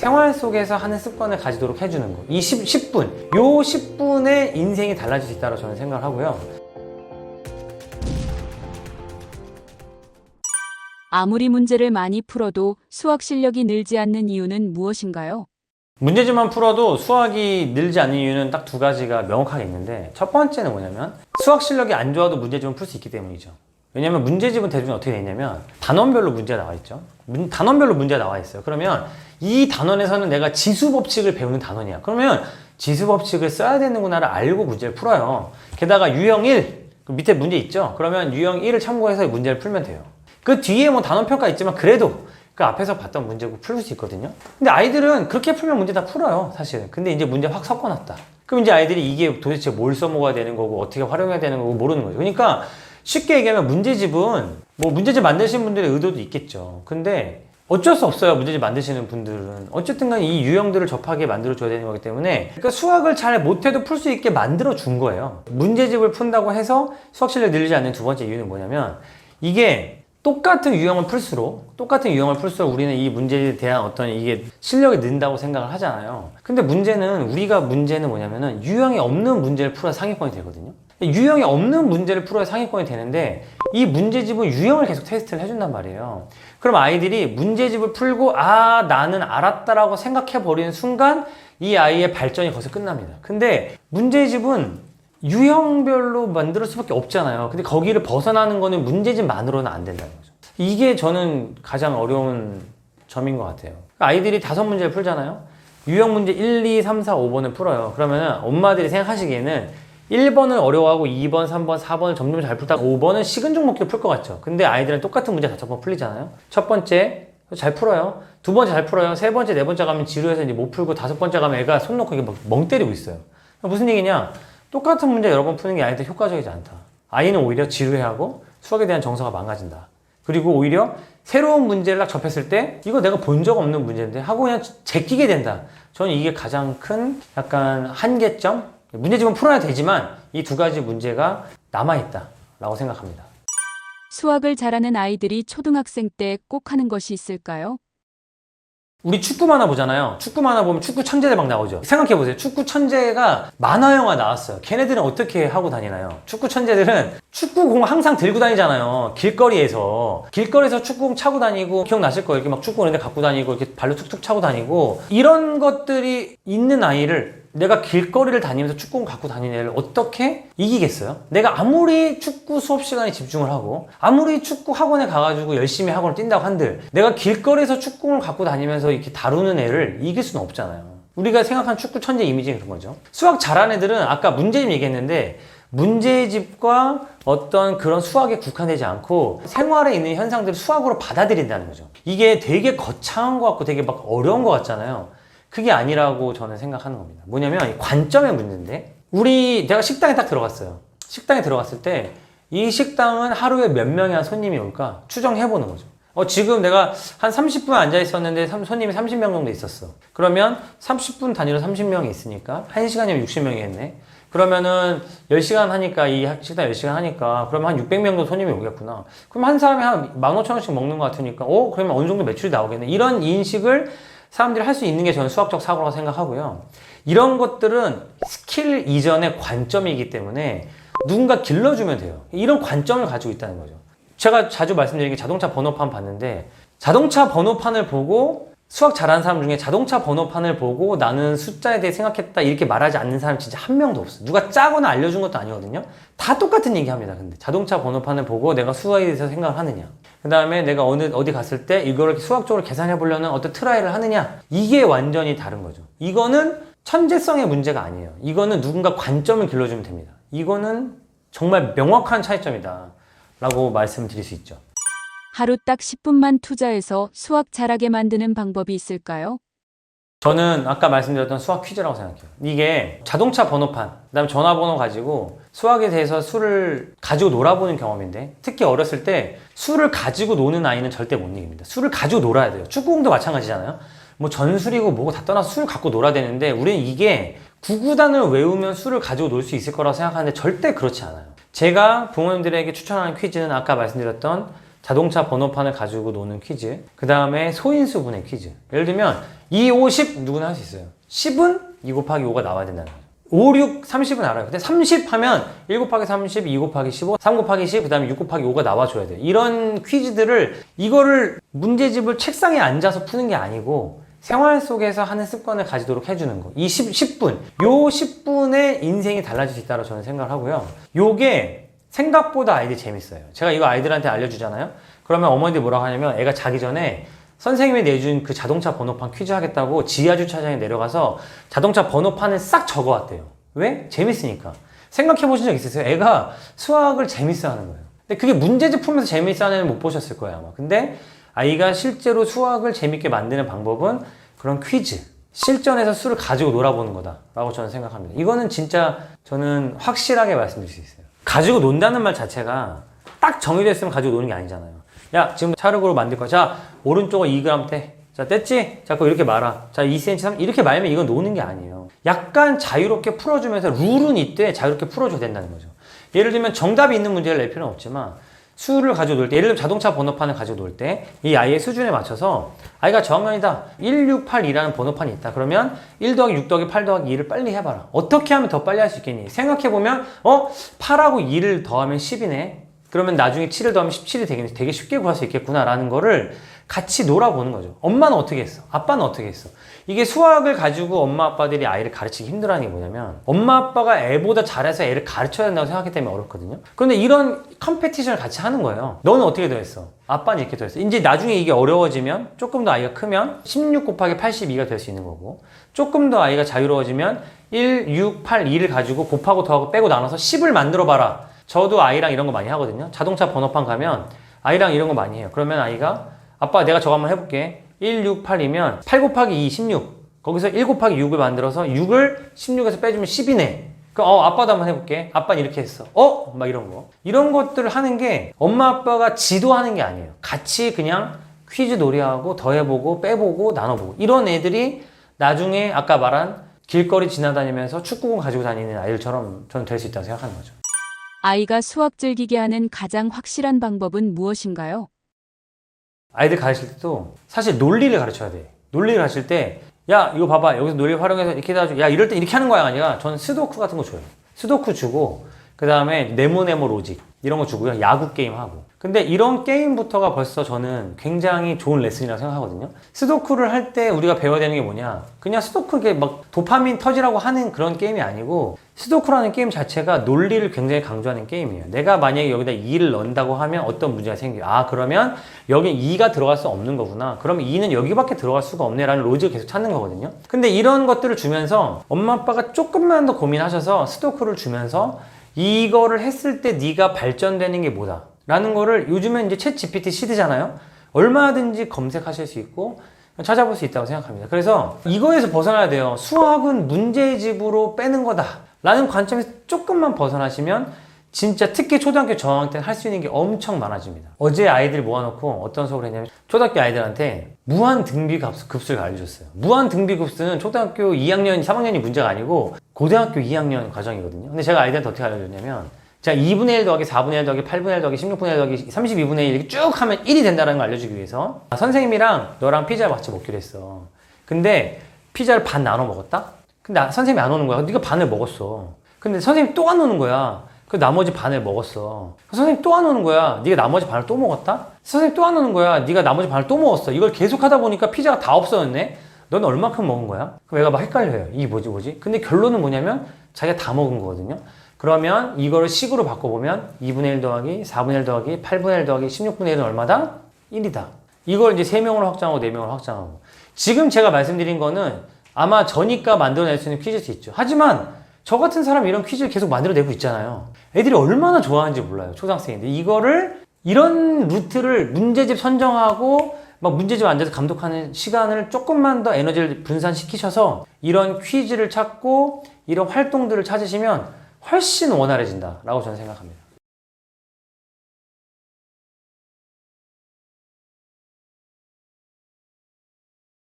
생활 속에서 하는 습관을 가지도록 해주는 거. 이 10분, 요 10분에 인생이 달라질 수 있다고 저는 생각을 하고요. 아무리 문제를 많이 풀어도 수학 실력이 늘지 않는 이유는 무엇인가요? 문제집만 풀어도 수학이 늘지 않는 이유는 딱 두 가지가 명확하게 있는데, 첫 번째는 뭐냐면 수학 실력이 안 좋아도 문제집은 풀 수 있기 때문이죠. 왜냐면 문제집은 대부분 어떻게 돼 있냐면 단원별로 문제가 나와 있죠. 단원별로 문제가 나와 있어요. 그러면 이 단원에서는 내가 지수법칙을 배우는 단원이야. 그러면 지수법칙을 써야 되는구나를 알고 문제를 풀어요. 게다가 유형 1, 그 밑에 문제 있죠. 그러면 유형 1을 참고해서 문제를 풀면 돼요. 그 뒤에 뭐 단원평가 있지만 그래도 그 앞에서 봤던 문제고 풀 수 있거든요. 근데 아이들은 그렇게 풀면 문제 다 풀어요, 사실은. 근데 이제 문제 확 섞어놨다. 그럼 이제 아이들이 이게 도대체 뭘 써먹어야 되는 거고 어떻게 활용해야 되는 거고 모르는 거죠. 그러니까 쉽게 얘기하면 문제집은 뭐 문제집 만드시는 분들의 의도도 있겠죠. 근데 어쩔 수 없어요, 문제집 만드시는 분들은. 어쨌든 간에 이 유형들을 접하게 만들어줘야 되는 거기 때문에, 그러니까 수학을 잘 못해도 풀 수 있게 만들어준 거예요. 문제집을 푼다고 해서 수학 실력이 늘지 않는 두 번째 이유는 뭐냐면, 이게 똑같은 유형을 풀수록 우리는 이 문제에 대한 어떤 이게 실력이 는다고 생각을 하잖아요. 근데 문제는 뭐냐면은 유형이 없는 문제를 풀어야 상위권이 되거든요. 유형이 없는 문제를 풀어야 상위권이 되는데, 이 문제집은 유형을 계속 테스트를 해준단 말이에요. 그럼 아이들이 문제집을 풀고 나는 알았다라고 생각해 버리는 순간 이 아이의 발전이 거기서 끝납니다. 근데 문제집은 유형별로 만들 수밖에 없잖아요. 근데 거기를 벗어나는 거는 문제집만으로는 안 된다는 거죠. 이게 저는 가장 어려운 점인 것 같아요. 아이들이 5문제를 풀잖아요. 유형 문제 1, 2, 3, 4, 5번을 풀어요. 그러면 엄마들이 생각하시기에는 1번을 어려워하고 2번, 3번, 4번을 점점 잘 풀다가 5번은 식은 죽 먹기로 풀 것 같죠. 근데 아이들은 똑같은 문제 5번 풀리잖아요. 첫 번째 잘 풀어요. 두 번째 잘 풀어요. 세 번째, 네 번째 가면 지루해서 이제 못 풀고, 5번째 가면 애가 손 놓고 이게 막 멍 때리고 있어요. 무슨 얘기냐? 똑같은 문제 여러 번 푸는 게 아이한테 효과적이지 않다. 아이는 오히려 지루해하고 수학에 대한 정서가 망가진다. 그리고 오히려 새로운 문제를 딱 접했을 때 이거 내가 본 적 없는 문제인데 하고 그냥 제끼게 된다. 저는 이게 가장 큰 약간 한계점? 문제집은 풀어야 되지만 이 두 가지 문제가 남아있다라고 생각합니다. 수학을 잘하는 아이들이 초등학생 때 꼭 하는 것이 있을까요? 우리 축구 만화 보잖아요. 축구 만화 보면 축구 천재들 막 나오죠. 생각해보세요. 축구 천재가 만화 영화 나왔어요. 걔네들은 어떻게 하고 다니나요? 축구 천재들은 축구공 항상 들고 다니잖아요. 길거리에서 축구공 차고 다니고, 기억나실 거예요. 이렇게 막 축구 오는데 갖고 다니고 이렇게 발로 툭툭 차고 다니고, 이런 것들이 있는 아이를 내가 길거리를 다니면서 축구공 갖고 다니는 애를 어떻게 이기겠어요? 내가 아무리 축구 수업 시간에 집중을 하고 아무리 축구 학원에 가가지고 열심히 학원을 뛴다고 한들 내가 길거리에서 축구공을 갖고 다니면서 이렇게 다루는 애를 이길 수는 없잖아요. 우리가 생각한 축구 천재 이미지는 그런 거죠. 수학 잘하는 애들은 아까 문제집 얘기했는데, 문제집과 어떤 그런 수학에 국한되지 않고 생활에 있는 현상들을 수학으로 받아들인다는 거죠. 이게 되게 거창한 것 같고 되게 막 어려운 것 같잖아요. 그게 아니라고 저는 생각하는 겁니다. 뭐냐면 관점의 문제인데, 내가 식당에 딱 들어갔어요. 식당에 들어갔을 때 이 식당은 하루에 몇 명의 손님이 올까 추정해보는 거죠. 지금 내가 한 30분 앉아 있었는데 손님이 30명 정도 있었어. 그러면 30분 단위로 30명이 있으니까 1시간이면 60명이겠네. 그러면은 10시간 하니까, 이 식당 10시간 하니까 그러면 한 600명 정도 손님이 오겠구나. 그럼 한 사람이 한 15,000원씩 먹는 것 같으니까 그러면 어느 정도 매출이 나오겠네. 이런 인식을 사람들이 할 수 있는 게 저는 수학적 사고라고 생각하고요. 이런 것들은 스킬 이전의 관점이기 때문에 누군가 길러주면 돼요. 이런 관점을 가지고 있다는 거죠. 제가 자주 말씀드리는 게 자동차 번호판 봤는데, 자동차 번호판을 보고 수학 잘하는 사람 중에 자동차 번호판을 보고 나는 숫자에 대해 생각했다 이렇게 말하지 않는 사람 진짜 한 명도 없어요. 누가 짜거나 알려준 것도 아니거든요. 다 똑같은 얘기 합니다. 근데 자동차 번호판을 보고 내가 수학에 대해서 생각을 하느냐, 그 다음에 내가 어디 갔을 때 이거를 수학적으로 계산해 보려는 어떤 트라이를 하느냐, 이게 완전히 다른 거죠. 이거는 천재성의 문제가 아니에요. 이거는 누군가 관점을 길러주면 됩니다. 이거는 정말 명확한 차이점이다 라고 말씀드릴 수 있죠. 하루 딱 10분만 투자해서 수학 잘하게 만드는 방법이 있을까요? 저는 아까 말씀드렸던 수학 퀴즈라고 생각해요. 이게 자동차 번호판, 그다음에 전화번호 가지고 수학에 대해서 수를 가지고 놀아보는 경험인데, 특히 어렸을 때 수를 가지고 노는 아이는 절대 못 이깁니다. 수를 가지고 놀아야 돼요. 축구공도 마찬가지잖아요. 뭐 전술이고 뭐고 다 떠나서 수를 갖고 놀아야 되는데, 우리는 이게 구구단을 외우면 수를 가지고 놀 수 있을 거라고 생각하는데 절대 그렇지 않아요. 제가 부모님들에게 추천하는 퀴즈는 아까 말씀드렸던 자동차 번호판을 가지고 노는 퀴즈, 그 다음에 소인수분해 퀴즈. 예를 들면 2, 5, 10 누구나 할 수 있어요. 10은 2 곱하기 5가 나와야 된다는 거죠. 5, 6, 30은 알아요. 근데 30 하면 1 곱하기 30, 2 곱하기 15, 3 곱하기 10, 그 다음에 6 곱하기 5가 나와줘야 돼요. 이런 퀴즈들을, 이거를 문제집을 책상에 앉아서 푸는 게 아니고 생활 속에서 하는 습관을 가지도록 해주는 거. 이 10분. 요 10분에 인생이 달라질 수 있다고 저는 생각을 하고요. 요게 생각보다 아이들이 재밌어요. 제가 이거 아이들한테 알려주잖아요. 그러면 어머니들이 뭐라고 하냐면 애가 자기 전에 선생님이 내준 그 자동차 번호판 퀴즈 하겠다고 지하 주차장에 내려가서 자동차 번호판을 싹 적어왔대요. 왜? 재밌으니까. 생각해 보신 적 있으세요? 애가 수학을 재밌어 하는 거예요. 근데 그게 문제집 풀면서 재밌어 하는 애는 못 보셨을 거예요, 아마. 근데 아이가 실제로 수학을 재밌게 만드는 방법은 그런 퀴즈. 실전에서 수를 가지고 놀아보는 거다라고 저는 생각합니다. 이거는 진짜 저는 확실하게 말씀드릴 수 있어요. 가지고 논다는 말 자체가 딱 정해졌으면 가지고 노는 게 아니잖아요. 야, 지금 차르고로 만들 거야. 자, 오른쪽을 2g 떼. 자, 뗐지? 자, 그거 이렇게 말아. 자, 2cm, 3 이렇게 말면 이건 노는 게 아니에요. 약간 자유롭게 풀어주면서 룰은 이때 자유롭게 풀어줘야 된다는 거죠. 예를 들면 정답이 있는 문제를 낼 필요는 없지만 수를 가지고 놀 때, 예를 들면 자동차 번호판을 가지고 놀 때 이 아이의 수준에 맞춰서 아이가 저학년이다. 1682라는 번호판이 있다. 그러면 1 더하기 6 더하기 8 더하기 2를 빨리 해봐라. 어떻게 하면 더 빨리 할 수 있겠니? 생각해보면 8하고 2를 더하면 10이네. 그러면 나중에 7을 더하면 17이 되겠네. 되게 쉽게 구할 수 있겠구나라는 거를 같이 놀아보는 거죠. 엄마는 어떻게 했어? 아빠는 어떻게 했어? 이게 수학을 가지고 엄마 아빠들이 아이를 가르치기 힘들어하는 게 뭐냐면 엄마 아빠가 애보다 잘해서 애를 가르쳐야 된다고 생각하기 때문에 어렵거든요. 그런데 이런 컴페티션을 같이 하는 거예요. 너는 어떻게 더했어? 아빠는 이렇게 더했어. 이제 나중에 이게 어려워지면 조금 더 아이가 크면 16 곱하기 82가 될 수 있는 거고 조금 더 아이가 자유로워지면 1, 6, 8, 2를 가지고 곱하고 더하고 빼고 나눠서 10을 만들어 봐라. 저도 아이랑 이런 거 많이 하거든요. 자동차 번호판 가면 아이랑 이런 거 많이 해요. 그러면 아이가 아빠 내가 저거 한번 해볼게. 1, 6, 8이면 8 곱하기 2, 16. 거기서 1 곱하기 6을 만들어서 6을 16에서 빼주면 10이네. 그럼 아빠도 한번 해볼게. 아빠는 이렇게 했어. 막 이런 거. 이런 것들을 하는 게 엄마 아빠가 지도하는 게 아니에요. 같이 그냥 퀴즈 놀이하고 더해보고 빼보고 나눠보고. 이런 애들이 나중에 아까 말한 길거리 지나다니면서 축구공 가지고 다니는 아이들처럼 저는 될 수 있다고 생각하는 거죠. 아이가 수학 즐기게 하는 가장 확실한 방법은 무엇인가요? 아이들 가르칠 때도 사실 논리를 가르쳐야 돼. 논리를 가르칠 때, 야, 이거 봐봐. 여기서 논리 활용해서 이렇게 해가지고, 야, 이럴 때 이렇게 하는 거야. 아니라, 저는 스도쿠 같은 거 줘요. 스도쿠 주고, 그 다음에 네모네모 로직. 이런 거 주고요. 야구 게임 하고. 근데 이런 게임부터가 벌써 저는 굉장히 좋은 레슨이라고 생각하거든요. 스도쿠를 할 때 우리가 배워야 되는 게 뭐냐. 그냥 스도쿠 이게 막 도파민 터지라고 하는 그런 게임이 아니고, 스도쿠라는 게임 자체가 논리를 굉장히 강조하는 게임이에요. 내가 만약에 여기다 2를 넣는다고 하면 어떤 문제가 생겨요. 아, 그러면 여기 2가 들어갈 수 없는 거구나. 그러면 2는 여기밖에 들어갈 수가 없네 라는 로직을 계속 찾는 거거든요. 근데 이런 것들을 주면서 엄마 아빠가 조금만 더 고민하셔서 스도쿠를 주면서 이거를 했을 때 네가 발전되는 게 뭐다 라는 거를 요즘엔 이제 챗 GPT 시대잖아요. 얼마든지 검색하실 수 있고 찾아볼 수 있다고 생각합니다. 그래서 이거에서 벗어나야 돼요. 수학은 문제집으로 빼는 거다 라는 관점에서 조금만 벗어나시면 진짜 특히 초등학교 저학년 때는 할 수 있는 게 엄청 많아집니다. 어제 아이들 모아놓고 어떤 수업을 했냐면 초등학교 아이들한테 무한 등비 급수를 알려줬어요. 무한 등비 급수는 초등학교 2학년, 3학년이 문제가 아니고 고등학교 2학년 과정이거든요. 근데 제가 아이들한테 어떻게 알려줬냐면 자, 2분의 1 더하기 4분의 1 더하기 8분의 1 더하기 16분의 1 더하기 32분의 1 이렇게 쭉 하면 1이 된다는 걸 알려주기 위해서 선생님이랑 너랑 피자를 같이 먹기로 했어. 근데 피자를 반 나눠 먹었다? 근데 선생님이 안 오는 거야. 네가 반을 먹었어. 근데 선생님이 또 안 오는 거야. 그 나머지 반을 먹었어. 선생님 또 안 오는 거야. 네가 나머지 반을 또 먹었다? 선생님 또 안 오는 거야. 네가 나머지 반을 또 먹었어. 이걸 계속 하다 보니까 피자가 다 없어졌네? 넌 얼마큼 먹은 거야? 그럼 얘가 막 헷갈려요. 이게 뭐지? 근데 결론은 뭐냐면 자기가 다 먹은 거거든요. 그러면 이거를 식으로 바꿔보면 2분의 1 더하기 4분의 1 더하기 8분의 1 더하기 16분의 1은 얼마다? 1이다. 이걸 이제 3명으로 확장하고 4명으로 확장하고. 지금 제가 말씀드린 거는 아마 저니까 만들어낼 수 있는 퀴즈일 수 있죠. 하지만 저 같은 사람이 이런 퀴즈를 계속 만들어내고 있잖아요. 애들이 얼마나 좋아하는지 몰라요. 초등학생인데. 이런 루트를 문제집 선정하고 막 문제집 앉아서 감독하는 시간을 조금만 더 에너지를 분산시키셔서 이런 퀴즈를 찾고 이런 활동들을 찾으시면 훨씬 원활해진다라고 저는 생각합니다.